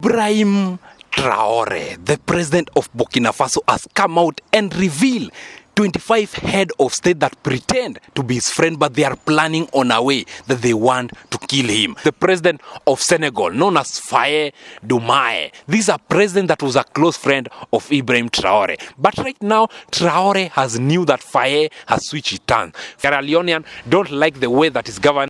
Ibrahim Traore, the president of Burkina Faso, has come out and revealed 25 head of state that pretend to be his friend, but they are planning on a way that they want to kill him. The president of Senegal, known as Faye Doumaye, this is a president that was a close friend of Ibrahim Traore. But right now, Traore has knew that Faye has switched his turn. Sierra Leoneans don't like the way that is governed.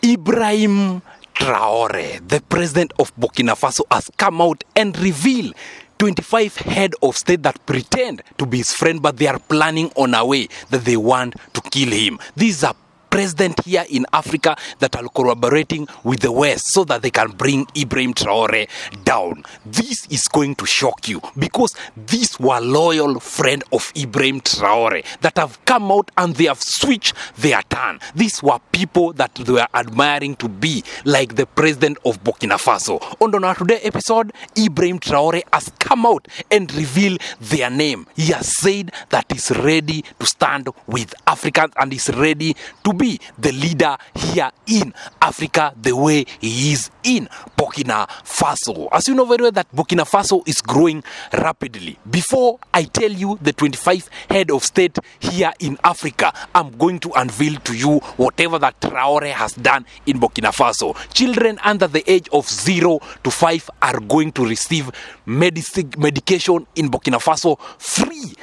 Ibrahim Traore, the president of Burkina Faso, has come out and revealed 25 head of state that pretend to be his friend, but they are planning on a way that they want to kill him. These are president here in Africa that are collaborating with the West so that they can bring Ibrahim Traore down. This is going to shock you because these were loyal friends of Ibrahim Traore that have come out and they have switched their turn. These were people that they were admiring to be like the president of Burkina Faso. On our today's episode, Ibrahim Traore has come out and revealed their name. He has said that he's ready to stand with Africans and is ready to be the leader here in Africa the way he is in Burkina Faso. As you know very well that Burkina Faso is growing rapidly. Before I tell you the 25 head of state here in Africa, I'm going to unveil to you whatever that Traore has done in Burkina Faso. Children under the age of 0 to 5 are going to receive medication in Burkina Faso free.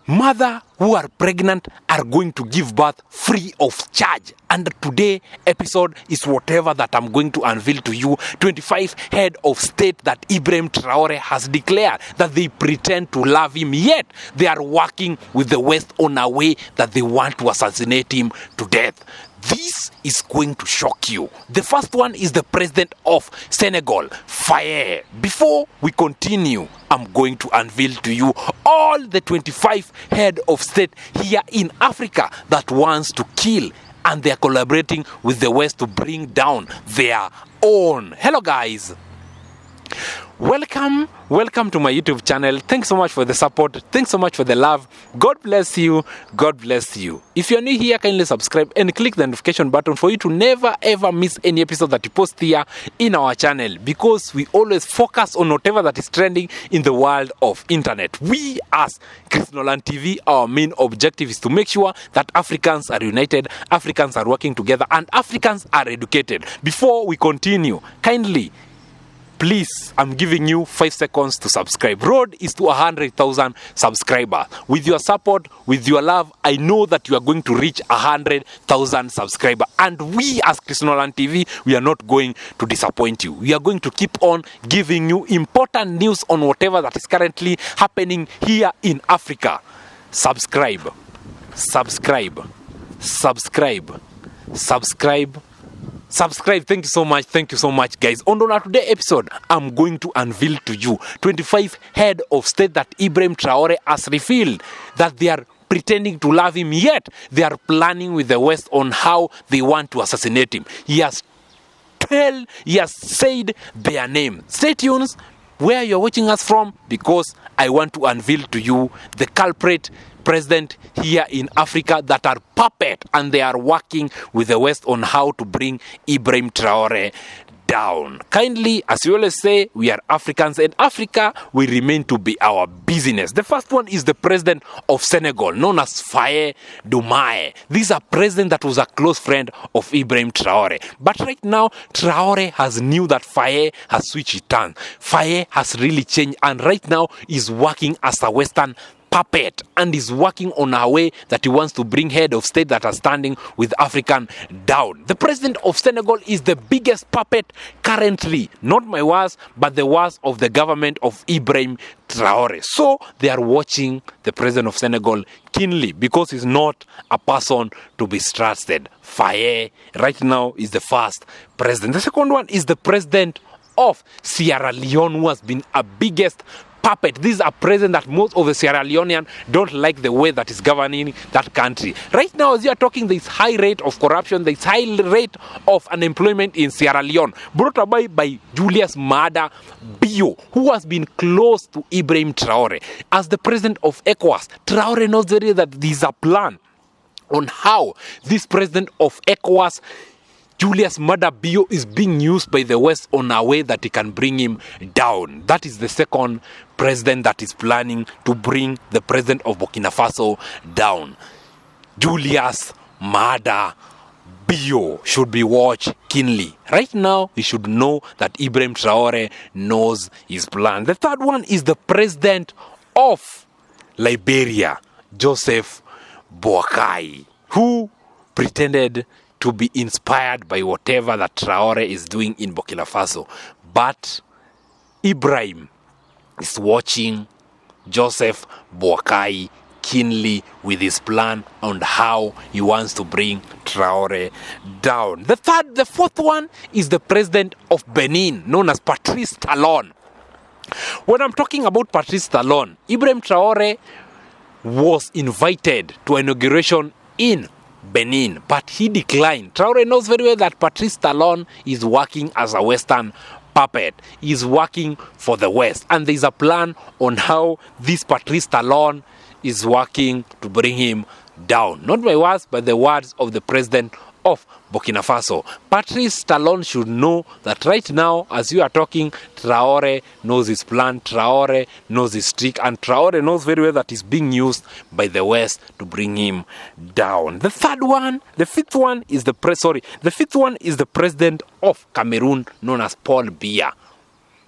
Mothers who are pregnant are going to give birth free of charge. And today's episode is whatever that I'm going to unveil to you. 25 head of state that Ibrahim Traore has declared that they pretend to love him, yet they are working with the West on a way that they want to assassinate him to death. This is going to shock you. The first one is the president of Senegal, Faye. Before we continue, I'm going to unveil to you all the 25 head of state here in Africa that wants to kill, and they are collaborating with the West to bring down their own. Hello guys. Welcome to my YouTube channel. Thanks so much for the support. Thanks so much for the love. God bless you. God bless you. If you're new here, kindly subscribe and click the notification button for you to never ever miss any episode that we post here in our channel, because we always focus on whatever that is trending in the world of internet. We as Chris Nolan TV, our main objective is to make sure that Africans are united, Africans are working together, and Africans are educated. Before we continue, kindly, please, I'm giving you 5 seconds to subscribe. Road is to 100,000 subscribers. With your support, with your love, I know that you are going to reach 100,000 subscribers. And we as Chris Nolan TV, we are not going to disappoint you. We are going to keep on giving you important news on whatever that is currently happening here in Africa. Subscribe. Subscribe. Subscribe. Subscribe. Subscribe. Thank you so much. Thank you so much, guys. On our today's episode, I'm going to unveil to you 25 head of state that Ibrahim Traore has revealed that they are pretending to love him, yet they are planning with the West on how they want to assassinate him. He has said their name. Stay tuned where you're watching us from, because I want to unveil to you the culprit president here in Africa that are puppet, and they are working with the West on how to bring Ibrahim Traore down. Kindly, as we always say, we are Africans, and Africa will remain to be our business. The first one is the president of Senegal, known as Faye Doumaye. This is a president that was a close friend of Ibrahim Traore. But right now, Traore has knew that Faye has switched his turn. Faye has really changed, and right now is working as a Western puppet and is working on a way that he wants to bring head of state that are standing with African down. The president of Senegal is the biggest puppet currently, not my words, but the words of the government of Ibrahim Traore. So they are watching the president of Senegal keenly, because he's not a person to be trusted. Faye right now is the first president. The second one is the president of Sierra Leone, who has been a biggest puppet. This is a president that most of the Sierra Leonean don't like the way that is governing that country. Right now, as you are talking, there is high rate of corruption, there is high rate of unemployment in Sierra Leone, brought about by Julius Maada Bio, who has been close to Ibrahim Traore. As the president of ECOWAS, Traore knows very well that there is a plan on how this president of ECOWAS, Julius Maada Bio, is being used by the West on a way that he can bring him down. That is the second president that is planning to bring the president of Burkina Faso down. Julius Maada Bio should be watched keenly. Right now, he should know that Ibrahim Traore knows his plan. The third one is the president of Liberia, Joseph Boakai, who pretended to be inspired by whatever that Traore is doing in Burkina Faso. But Ibrahim is watching Joseph Boakai keenly with his plan on how he wants to bring Traore down. The fourth one is the president of Benin, known as Patrice Talon. When I'm talking about Patrice Talon, Ibrahim Traore was invited to inauguration in Benin, but he declined. Traore knows very well that Patrice Talon is working as a Western puppet. He's working for the West, and there's a plan on how this Patrice Talon is working to bring him down. Not my words, but the words of the president of Burkina Faso. Patrice Talon should know that right now, as you are talking, Traore knows his plan, Traore knows his trick, and Traore knows very well that he's being used by the West to bring him down. The fifth one is the president of Cameroon, known as Paul Biya.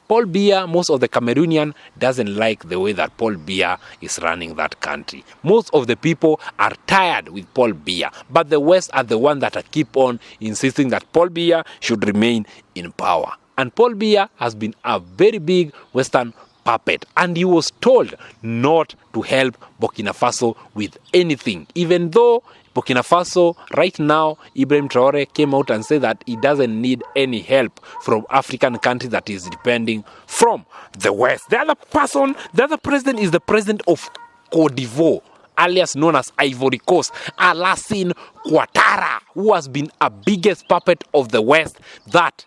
Paul Biya, most of the Cameroonian doesn't like the way that Paul Biya is running that country. Most of the people are tired with Paul Biya, but the West are the one that keep on insisting that Paul Biya should remain in power. And Paul Biya has been a very big Western puppet, and he was told not to help Burkina Faso with anything, even though Burkina Faso, right now, Ibrahim Traore came out and said that he doesn't need any help from African countries that is depending from the West. The other president is the president of Cote d'Ivoire, alias known as Ivory Coast, Alassane Ouattara, who has been a biggest puppet of the West that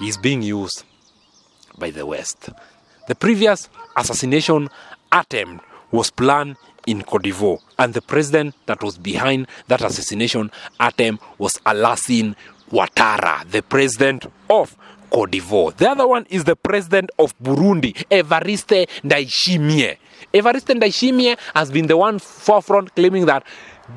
is being used by the West. The previous assassination attempt was planned in Cote d'Ivoire, and the president that was behind that assassination attempt was Alassane Ouattara, the president of Cote d'Ivoire. The other one is the president of Burundi, Evariste Ndayishimiye. Evariste Ndayishimiye has been the one forefront claiming that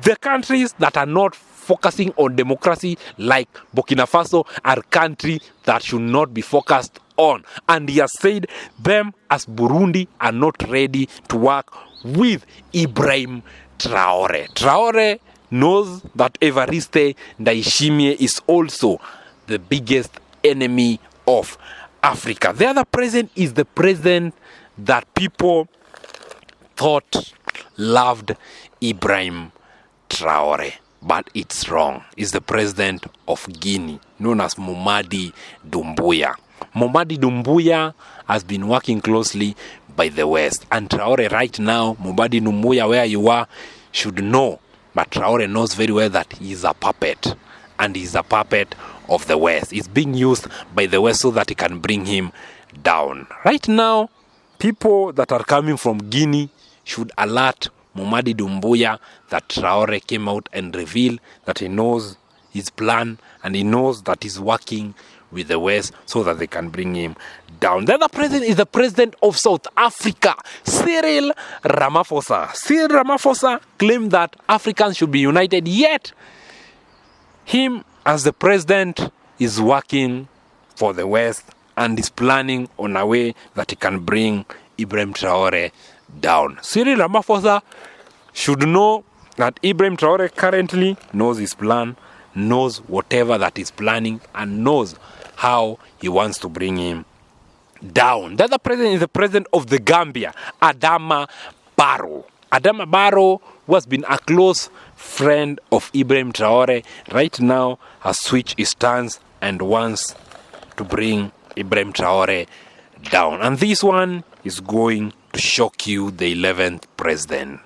the countries that are not focusing on democracy like Burkina Faso are countries that should not be focused on. And he has said them as Burundi are not ready to work with Ibrahim Traore. Traore knows that Evariste Ndayishimiye is also the biggest enemy of Africa. The other president is the president that people thought loved Ibrahim Traore, but it's wrong. It's the president of Guinea, known as Mamadi Doumbouya. Mamadi Doumbouya has been working closely by the West, and Traore right now, Mamadi Doumbouya, where you are, should know, but Traore knows very well that he is a puppet, and he is a puppet of the West. He's being used by the West so that he can bring him down. Right now, people that are coming from Guinea should alert Mamadi Doumbouya that Traore came out and revealed that he knows his plan and he knows that he's working with the West so that they can bring him down. The other president is the president of South Africa, Cyril Ramaphosa. Cyril Ramaphosa claimed that Africans should be united, yet him as the president is working for the West and is planning on a way that he can bring Ibrahim Traore down. Cyril Ramaphosa should know that Ibrahim Traore currently knows his plan, knows whatever that he's planning, and knows how he wants to bring him down. The other president is the president of the Gambia, Adama Barrow. Adama Barrow, who has been a close friend of Ibrahim Traore, right now has switched his stance and wants to bring Ibrahim Traore down. And this one is going to shock you. The 11th president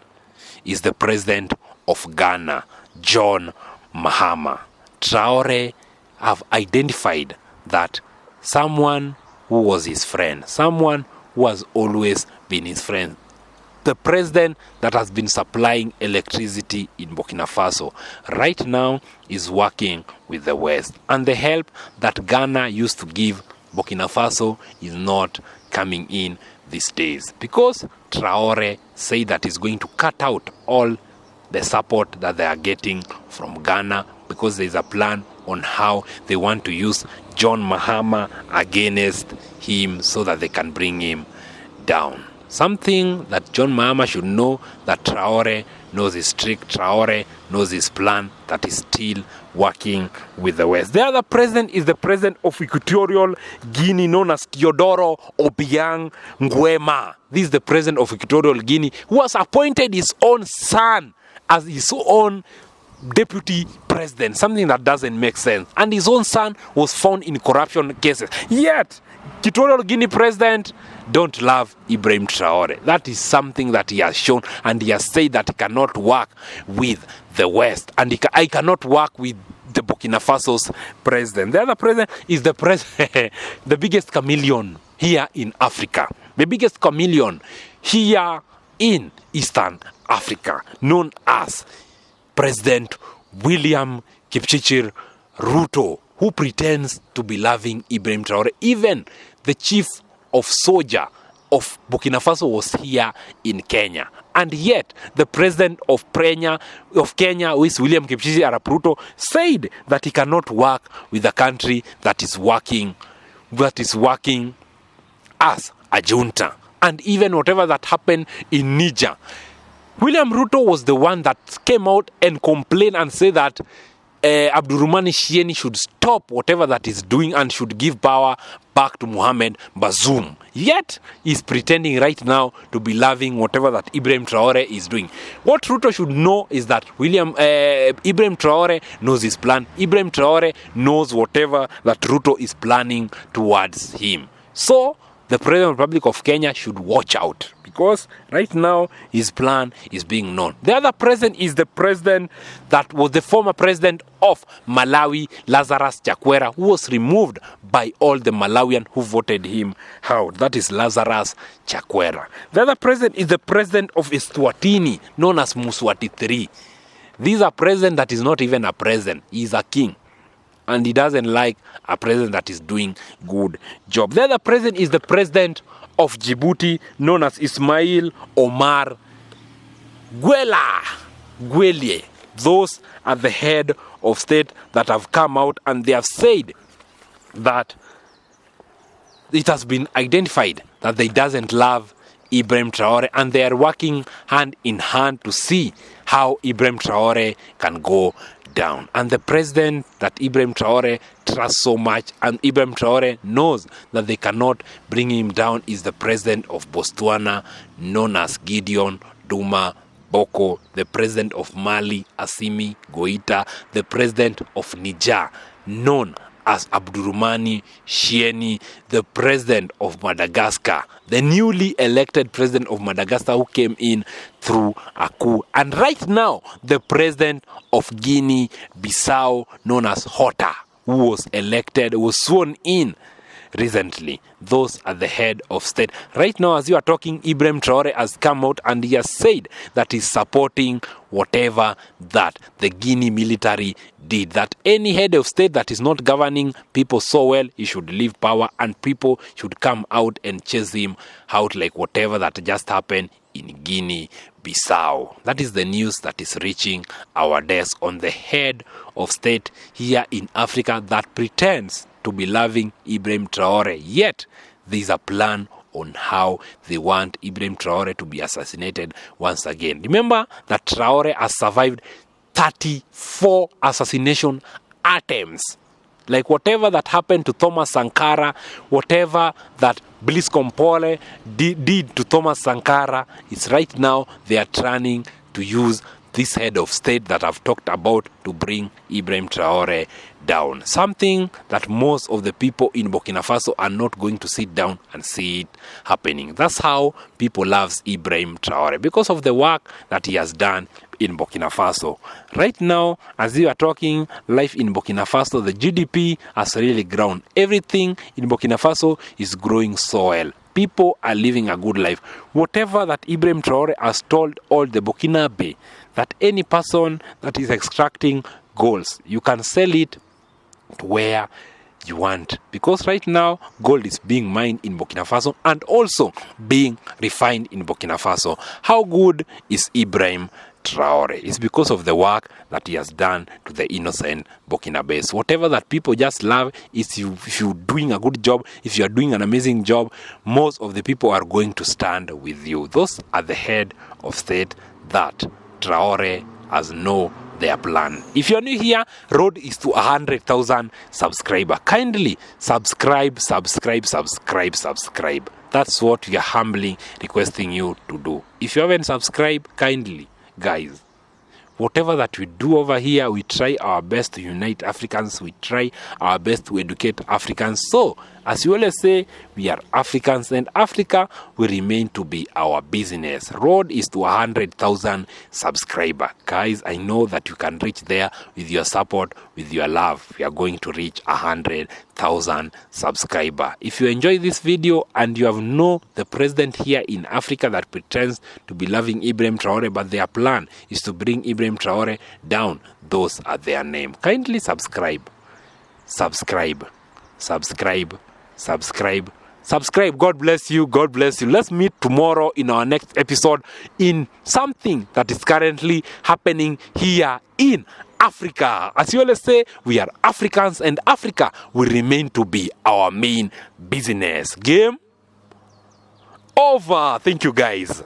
is the president of Ghana, John Mahama. Traore have identified that someone who was his friend, someone who has always been his friend, the president that has been supplying electricity in Burkina Faso, right now is working with the West. And the help that Ghana used to give Burkina Faso is not coming in these days, because Traore said that he's going to cut out all the support that they are getting from Ghana, because there is a plan on how they want to use John Mahama against him so that they can bring him down. Something that John Mahama should know, that Traore knows his trick, Traore knows his plan, that is still working with the West. The other president is the president of Equatorial Guinea, known as Teodoro Obiang Nguema. This is the president of Equatorial Guinea, who has appointed his own son as his own deputy president, something that doesn't make sense. And his own son was found in corruption cases. Yet, Equatorial Guinea president don't love Ibrahim Traore. That is something that he has shown, and he has said that he cannot work with the West, and I cannot work with the Burkina Faso's president. The other president is the the biggest chameleon here in Africa, the biggest chameleon here in Eastern Africa, known as President William Kipchirchir Ruto, who pretends to be loving Ibrahim Traore. Even the chief of soldier of Burkina Faso was here in Kenya. And yet, the president of Kenya, who is William Kipchirchir Arap Ruto, said that he cannot work with a country that is working as a junta. And even whatever that happened in Niger, William Ruto was the one that came out and complained and said that Abdurrahman Chiani should stop whatever that is doing and should give power back to Mohamed Bazoum. Yet, he's pretending right now to be loving whatever that Ibrahim Traore is doing. What Ruto should know is that Ibrahim Traore knows his plan. Ibrahim Traore knows whatever that Ruto is planning towards him. So, the President of the Republic of Kenya should watch out, because right now his plan is being known. The other president is the president that was the former president of Malawi, Lazarus Chakwera, who was removed by all the Malawians who voted him out. That is Lazarus Chakwera. The other president is the president of Eswatini, known as Mswati III. This is a president that is not even a president. He is a king. And he doesn't like a president that is doing good job. The other president is the president of Djibouti, known as Ismail Omar Guelleh. Those are the head of state that have come out, and they have said that it has been identified that they doesn't love Ibrahim Traore, and they are working hand in hand to see how Ibrahim Traore can go down. And the president that Ibrahim Traore trusts so much, and Ibrahim Traore knows that they cannot bring him down, is the president of Botswana, known as Gideon Duma Boko, the president of Mali, Assimi Goita, the president of Niger, known as Abdurrahmani Chiani, the president of Madagascar, the newly elected president of Madagascar, who came in through a coup, and right now the president of Guinea-Bissau, known as Horta, who was sworn in recently. Those are the head of state. Right now, as you are talking, Ibrahim Traore has come out and he has said that he's supporting whatever that the Guinea military did. That any head of state that is not governing people so well, he should leave power, and people should come out and chase him out, like whatever that just happened in Guinea-Bissau. That is the news that is reaching our desk on the head of state here in Africa that pretends to be loving Ibrahim Traore. Yet, there is a plan on how they want Ibrahim Traore to be assassinated once again. Remember that Traore has survived 34 assassination attempts. Like whatever that happened to Thomas Sankara, whatever that Blaise Compaoré did to Thomas Sankara, it's right now they are trying to use this head of state that I've talked about to bring Ibrahim Traore down. Something that most of the people in Burkina Faso are not going to sit down and see it happening. That's how people love Ibrahim Traore, because of the work that he has done in Burkina Faso. Right now, as we are talking, life in Burkina Faso, the GDP has really grown. Everything in Burkina Faso is growing so well. People are living a good life. Whatever that Ibrahim Traore has told all the Burkinabe, that any person that is extracting gold, you can sell it to where you want, because right now gold is being mined in Burkina Faso and also being refined in Burkina Faso. How good is Ibrahim Traore? It's because of the work that he has done to the innocent Burkinabes. Whatever that people just love is if you're doing a good job, if you're doing an amazing job, most of the people are going to stand with you. Those are the head of state that Traore has no their plan. If you're new here, road is to 100,000 subscriber. Kindly subscribe. That's what we are humbly requesting you to do. If you haven't subscribed, kindly, guys, whatever that we do over here, we try our best to unite Africans. We try our best to educate Africans. So, as you always say, we are Africans, and Africa will remain to be our business. Road is to 100,000 subscriber. Guys, I know that you can reach there with your support, with your love. We are going to reach 100,000 subscriber. If you enjoy this video and you have know the president here in Africa that pretends to be loving Ibrahim Traore, but their plan is to bring Ibrahim Traore down, those are their name. Kindly subscribe. God bless you. Let's meet tomorrow in our next episode in something that is currently happening here in Africa. As you always say, we are Africans, and Africa will remain to be our main business. Game over. Thank you, guys.